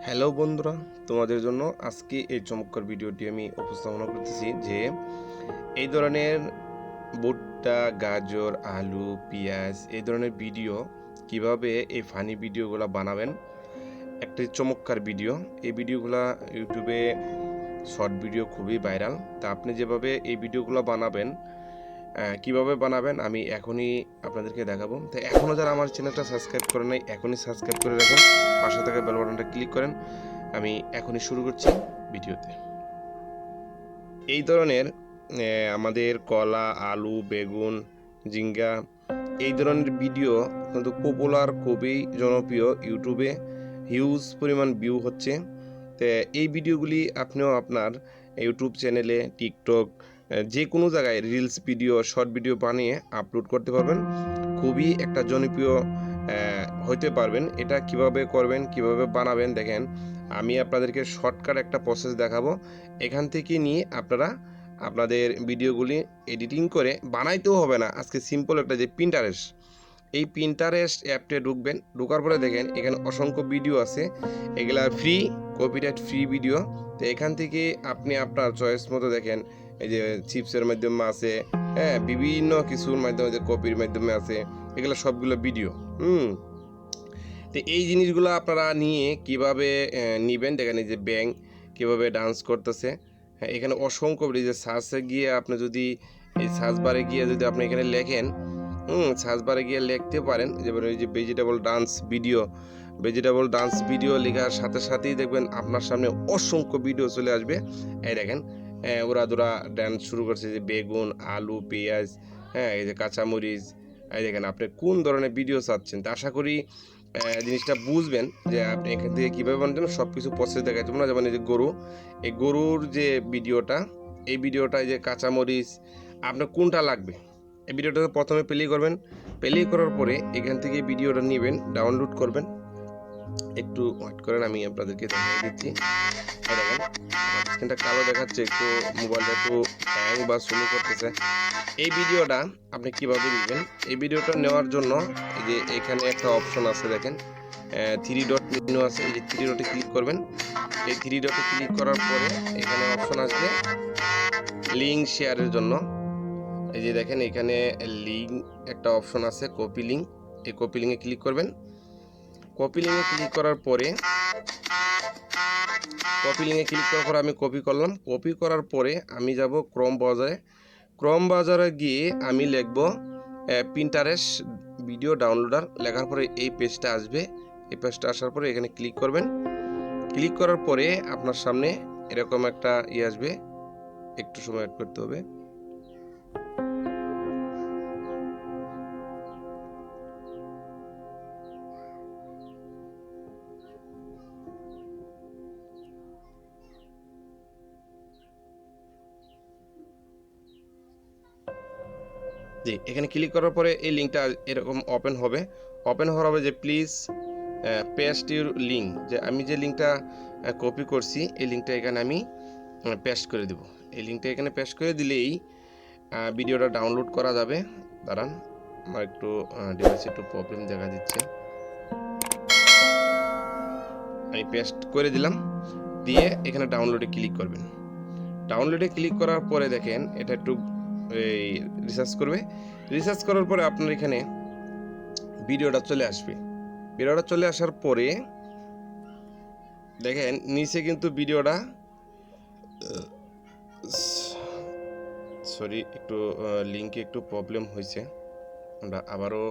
Hello বন্ধুরা, তোমাদের জন্য আজকে এই চমৎকার ভিডিওটি আমি উপস্থাপনা করতেছি যে এই ধরনের ভুট্টা, গাজর, আলু, পেঁয়াজ এই ধরনের ভিডিও কিভাবে এই ফানি ভিডিওগুলো বানাবেন। একটি চমৎকার ভিডিও। এই ভিডিওগুলো ইউটিউবে শর্ট ভিডিও খুবই ভাইরাল। তা আপনি যেভাবে এই ভিডিওগুলো বানাবেন, কিভাবে বানাবেন আমি এখনই আপনাদেরকে দেখাবো। তো এখনও যারা আমার চ্যানেলটা সাবস্ক্রাইব করে নাই, এখনই সাবস্ক্রাইব করে রাখেন, পাশে থাকা বেল বাটনটা ক্লিক করেন। আমি এখনই শুরু করছি ভিডিওতে। এই ধরনের আমাদের কলা, আলু, বেগুন, ঝিঙ্গা এই ধরনের ভিডিও কিন্তু পপুলার, খুবই জনপ্রিয়, ইউটিউবে হিউজ পরিমাণ ভিউ হচ্ছে। তো এই ভিডিওগুলি আপনিও আপনার ইউটিউব চ্যানেলে, টিকটক, যে কোনো জায়গায় রিলস ভিডিও, শর্ট ভিডিও বানিয়ে আপলোড করতে পারবেন। খুবই একটা জনপ্রিয় হতে পারবেন। এটা কিভাবে করবেন, কিভাবে বানাবেন দেখেন, আমি আপনাদেরকে শর্টকাট একটা প্রসেস দেখাবো। এখান থেকে নিয়ে আপনারা আপনাদের ভিডিওগুলি এডিটিং করে বানাইতেও হবে না। আজকে সিম্পল একটা যে পিন্টারেস্ট, এই পিন্টারেস্ট অ্যাপটে ঢুকবেন। ঢোকার পরে দেখেন এখানে অসংখ্য ভিডিও আছে, এগুলা ফ্রি, কপিরাইট ফ্রি ভিডিও। তো এখান থেকে আপনি আপনার চয়েস মতো দেখেন, এই যে চিপসের মাধ্যমে আছে, হ্যাঁ, বিভিন্ন কিছুর মাধ্যমে, যে কপির মাধ্যমে আছে, এগুলো সবগুলো ভিডিও। তো এই জিনিসগুলো আপনারা নিয়ে কিভাবে নিবেন দেখেন, এই যে ব্যাং কীভাবে ডান্স করতেছে। হ্যাঁ, এখানে অসংখ্য যে সার্চে গিয়ে আপনি যদি এই সার্চ বারে গিয়ে যদি আপনি এখানে লেখেন, সার্চ বারে গিয়ে লিখতে পারেন, যেমন এই যে ভেজিটেবল ডান্স ভিডিও লেখার সাথে সাথেই দেখবেন আপনার সামনে অসংখ্য ভিডিও চলে আসবে। এই দেখেন ওরা দোরা ডান্স শুরু করছে, যে বেগুন, আলু, পেঁয়াজ, হ্যাঁ, এই যে কাঁচামরিচ। এই দেখেন আপনি কোন ধরনের ভিডিও চাচ্ছেন। তা আশা করি জিনিসটা বুঝবেন যে আপনি এখান থেকে কীভাবে বানাবেন। সব কিছু প্রসেস দেখাচ্ছি না, যেমন এই যে গরু, এই গরুর যে ভিডিওটা, এই ভিডিওটায় যে কাঁচামরিচ আপনার কোনটা লাগবে, এই ভিডিওটা প্রথমে প্লে করবেন। প্লে করার পরে এখান থেকে ভিডিওটা নেবেন, ডাউনলোড করবেন। একটু ওয়েট করেন, আমি আপনাদেরকে দেখিয়ে দিচ্ছি। দেখেন আমার স্ক্রিনটা কালো দেখাচ্ছে, একটু মোবাইলটা একটু হ্যাং বা স্লো করতেছে। এই ভিডিওটা আপনি কিভাবে নেবেন, এই ভিডিওটা নেওয়ার জন্য এই যে এখানে একটা অপশন আছে দেখেন, থ্রি ডট মেনু আছে, এই যে থ্রি ডটে ক্লিক করবেন। এই থ্রি ডটে ক্লিক করার পরে এখানে অপশন আসবে লিঙ্ক শেয়ারের জন্য। এই যে দেখেন এখানে লিঙ্ক একটা অপশন আছে, কপি লিঙ্ক। এই কপি লিঙ্কে ক্লিক করবেন। কপি লিঙ্কে ক্লিক করার পরে আমি কপি করলাম। কপি করার পরে আমি যাব ক্রোম বাজারে গিয়ে আমি লিখব পিন্টারেস্ট ভিডিও ডাউনলোডার। লেখার পরে এই পেজটা আসবে। এই পেজটা আসার পরে এখানে ক্লিক করবেন। ক্লিক করার পরে আপনার সামনে এরকম একটা আসবে, একটু সময় অ্যাড করতে হবে। জি, এখানে ক্লিক করার পরে এই লিঙ্কটা এরকম ওপেন হবে। ওপেন হওয়ার হবে যে প্লিজ পেস্ট ইউর লিঙ্ক, যে আমি যে লিঙ্কটা কপি করছি এই লিঙ্কটা এখানে আমি পেস্ট করে দেব। এই লিঙ্কটা এখানে পেস্ট করে দিলেই ভিডিওটা ডাউনলোড করা যাবে। দাঁড়ান, আমার একটু ডিভাইসে একটু প্রবলেম দেখা দিচ্ছে। আমি পেস্ট করে দিলাম, দিয়ে এখানে ডাউনলোডে ক্লিক করবেন। ডাউনলোডে ক্লিক করার পরে দেখেন এটা একটু এই রিসার্চ করবে। রিসার্চ করার পরে আপনার এখানে ভিডিওটা চলে আসবে। ভিডিওটা চলে আসার পরে দেখেন নিচে কিন্তু ভিডিওটা, সরি একটু লিঙ্কে একটু প্রবলেম হয়েছে, আমরা আবারও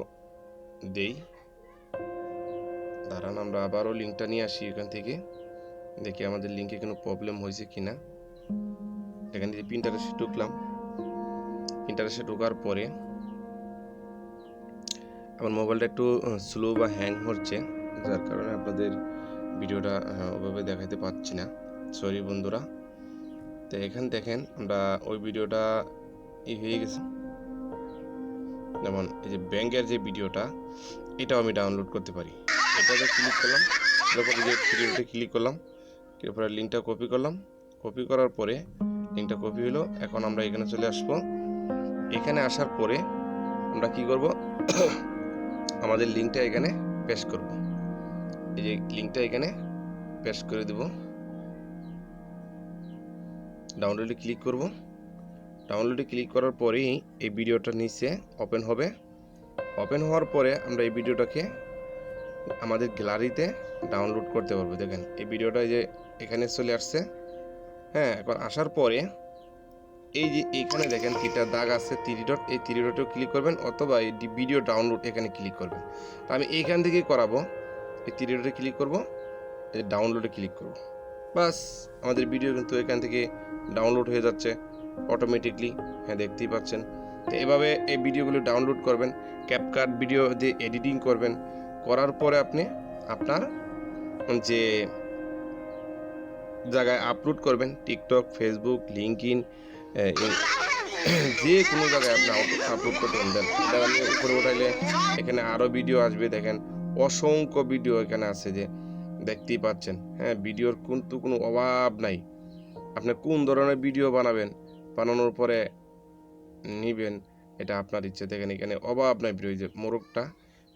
দেই। দাঁড়ান, আমরা আবারও লিঙ্কটা নিয়ে আসি এখান থেকে, দেখি আমাদের লিঙ্কে কোনো প্রবলেম হয়েছে কিনা। এখানে যে পিন্টারেস্টে ঢুকলাম, পিন্টারেস্টে ঢোকার পরে আমার মোবাইলটা একটু স্লো বা হ্যাং হচ্ছে, যার কারণে আপনাদের ভিডিওটা ওভাবে দেখাতে পাচ্ছি না, সরি বন্ধুরা। তো এখানে দেখেন আমরা ওই ভিডিওটা হয়ে গেছে। যেমন এই যে ব্যাংকের যে ভিডিওটা, এটাও আমি ডাউনলোড করতে পারি। এটাতে ক্লিক করলাম, তারপরে যে ভিডিওতে ক্লিক করলাম, এরপরে লিঙ্কটা কপি করলাম। কপি করার পরে লিঙ্কটা কপি হলো। এখন আমরা এখানে চলে আসবো। এখানে আসার পরে আমরা কি করব, আমাদের লিঙ্কটা এখানে পেস্ট করব। এই যে লিঙ্কটা এখানে পেস্ট করে দেব। ডাউনলোডে ক্লিক করব। ডাউনলোডে ক্লিক করার পরেই এই ভিডিওটা নিচে ওপেন হবে। ওপেন হওয়ার পরে আমরা এই ভিডিওটাকে আমাদের গ্যালারিতে ডাউনলোড করতে পারবো। দেখেন এই ভিডিওটা যে এখানে চলে আসছে। হ্যাঁ, এখন আসার পরে এই যে এখানে দেখেন তিনটা দাগ আছে, থ্রি ডট, এই থ্রি ডটেও ক্লিক করবেন অথবা এই ভিডিও ডাউনলোড এখানে ক্লিক করবেন। তো আমি এইখান থেকেই করাবো। এই থ্রি ডটে ক্লিক করব, এই ডাউনলোডে ক্লিক করব, বাস আমাদের ভিডিও কিন্তু এখান থেকে ডাউনলোড হয়ে যাচ্ছে অটোমেটিকলি। হ্যাঁ, দেখতেই পাচ্ছেন। তো এভাবে এই ভিডিওগুলো ডাউনলোড করবেন, ক্যাপকাট ভিডিও দিয়ে এডিটিং করবেন। করার পরে আপনি আপনার যে জায়গায় আপলোড করবেন, টিকটক, ফেসবুক, লিঙ্কডইন, যে কোনো জায়গায় আপনি আপলোড করতে পারেন। এটা আমি উপরে উঠাইলে এখানে আরও ভিডিও আসবে। দেখেন অসংখ্য ভিডিও এখানে আছে, যে দেখতেই পাচ্ছেন। হ্যাঁ, ভিডিওর কিন্তু কোনো অভাব নাই। আপনি কোন ধরনের ভিডিও বানাবেন, বানানোর পরে নিবেন, এটা আপনার ইচ্ছে। দেখেন এখানে অভাব নাই ভিডিও। যে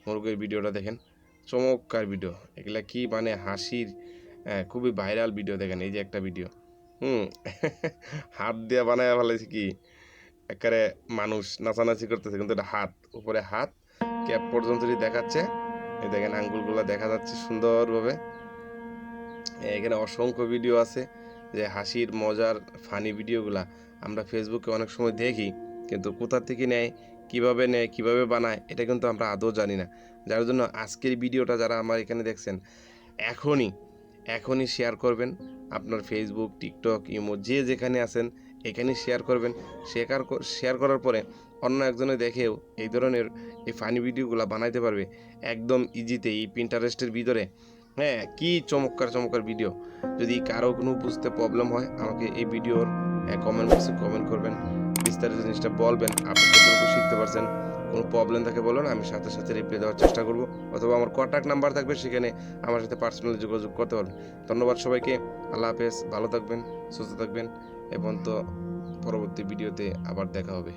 মোরগের ভিডিওটা দেখেন, চমৎকার ভিডিও। এগুলা কি মানে হাসির, খুবই ভাইরাল ভিডিও। দেখেন এই যে একটা ভিডিও, হাত দিয়ে বানায় ফেলেছে কি, একেবারে মানুষ নাচানাচি করতেছে, কিন্তু এটা হাত, উপরে হাত, ক্যাপ পর্যন্ত দেখাচ্ছে। এই দেখেন আঙ্গুলগুলো দেখা যাচ্ছে সুন্দরভাবে। এখানে অসংখ্য ভিডিও আছে, যে হাসির মজার ফানি ভিডিওগুলা আমরা ফেসবুকে অনেক সময় দেখি, কিন্তু কোথা থেকে নেয়, কিভাবে বানায়, এটা কিন্তু আমরা আদৌ জানি না। যার জন্য আজকের ভিডিওটা যারা আমার এখানে দেখছেন, এখনই শেয়ার করবেন। আপনার ফেসবুক, টিকটক, ইমো যে যেখানে আছেন এখানে শেয়ার করবেন। শেয়ার করার পরে অন্য একজনে দেখেও এই ধরনের এই ফানি ভিডিওগুলো বানাইতে পারবে একদম ইজিতে, এই পিন্টারেস্টের ভিতরে। হ্যাঁ, কি চমৎকার ভিডিও। যদি কারো কোনো বুঝতে প্রবলেম হয়, আমাকে এই ভিডিওর কমেন্ট বক্সে কমেন্ট করবেন, বিস্তারিত জিনিসটা বলবেন, আপনি কতটুকু শিখতে পারছেন। কোনো প্রবলেম থাকে বলুন, আমি সাথে সাথে রিপ্লাই দেওয়ার চেষ্টা করব। অথবা আমার কন্ট্যাক্ট নাম্বার থাকবে, সেখানে আমার সাথে পার্সোনালি যোগাযোগ করতে পারবেন। ধন্যবাদ সবাইকে। আল্লাহ হাফেজ। ভালো থাকবেন, সুস্থ থাকবেন, এবং তো পরবর্তী ভিডিওতে আবার দেখা হবে।